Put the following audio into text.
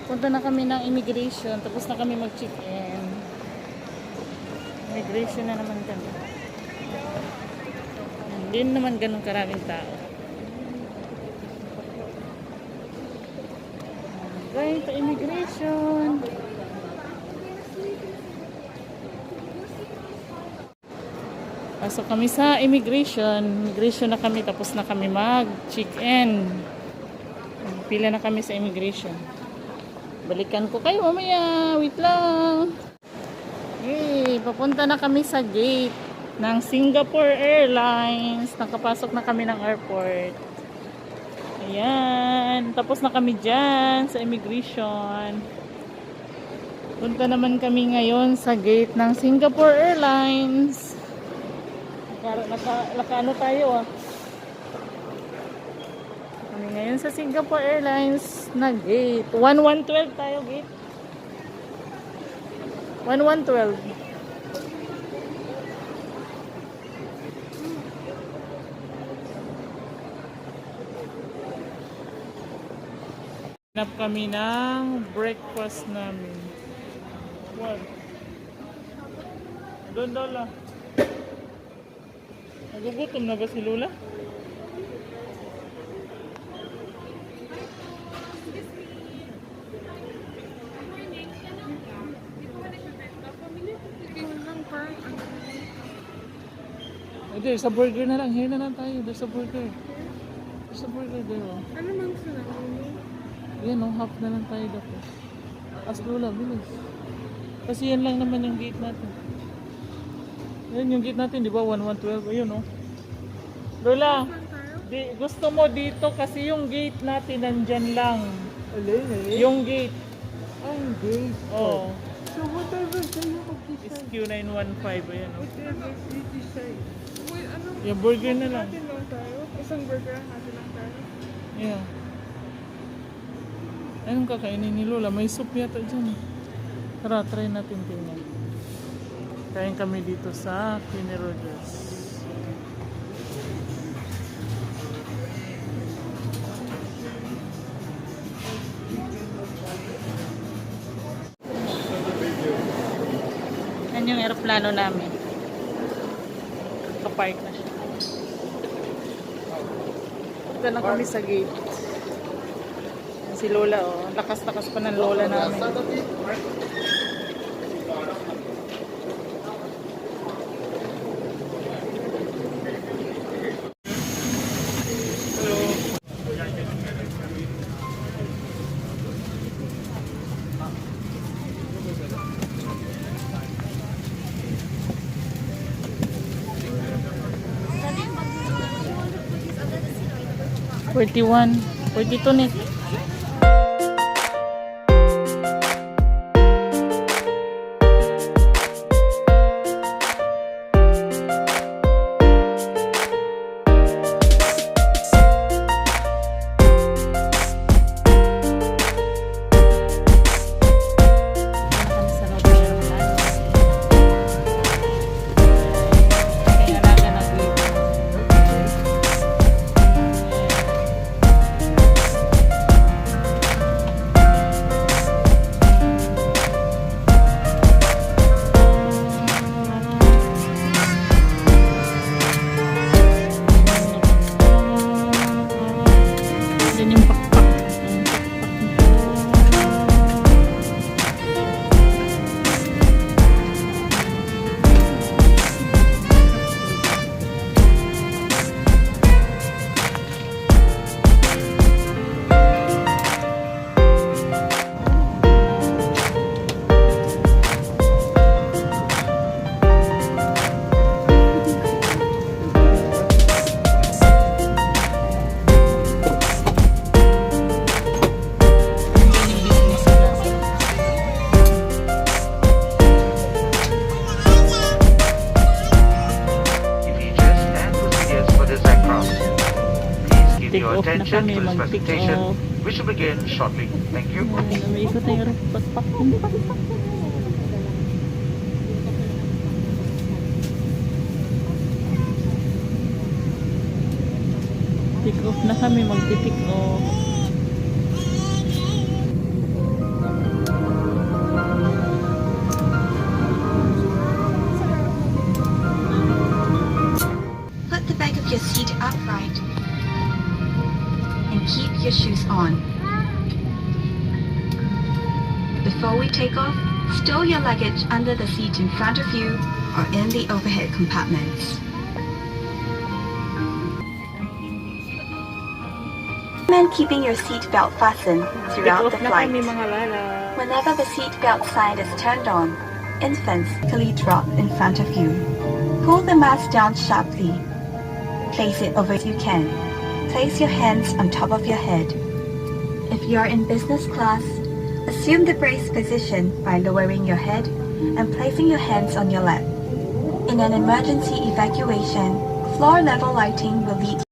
Punta na kami ng immigration. Tapos na kami mag-check-in. Immigration na naman kami. Hindi naman ganun karaming tao. Going to immigration. Pasok kami sa immigration. Immigration na kami. Tapos na kami mag-check-in. Pila na kami sa immigration. Balikan ko kayo mamaya. Wait lang. Okay, papunta na kami sa gate ng Singapore Airlines. Nakapasok na kami ng airport. Ayan. Tapos na kami dyan sa immigration. Punta naman kami ngayon sa gate ng Singapore Airlines. Naka-ano tayo ah. Kami ngayon sa Singapore Airlines na gate. 1112 tayo gate. 1112. Hanap kami ng breakfast namin. What? Doon dola. Nagugutom na ba si Lola? Hindi, sa burger na lang. Here na lang tayo. There's a burger. There's a burger there. Oh. Ano mang sarap? Yan oh, half na lang tayo dapat. As Lola, bilis. Kasi yan lang naman yung gate natin. Yan yung gate natin, di ba? 1112. Ayun oh. Lola, gusto mo dito kasi yung gate natin nandyan lang. Yung gate. Ang gate. Oh. So whatever kayo mag-decide. SQ915. Ayan oh. Whatever you decide. Wait, ano? Yung burger na lang. Natin lang tayo. Isang burger natin lang tayo. Yeah. Anong kakainin ni Lola? May soup yata dyan. Tara, try natin tingnan. Kain kami dito sa Queenie Rogers. Yan yung aeroplano namin. Nakapark na siya. Punta na kami sa gate. Si Lola, oh. Lakas-lakas pa ng Lola namin. Hello. 41, 42 na. your attention to this presentation, which will begin shortly. Thank you. Umiikot na yung pakpak. Pick off na kami, magti-pick off. Before we take off, stow your luggage under the seat in front of you or in the overhead compartments. Recommend keeping your seat belt fastened throughout the Take off na flight. kami mga lala. Whenever the seat belt sign is turned on, infants typically drop in front of you. Pull the mask down sharply. Place it over as you can. Place your hands on top of your head. If you're in business class, assume the brace position by lowering your head and placing your hands on your lap. In an emergency evacuation, floor level lighting will lead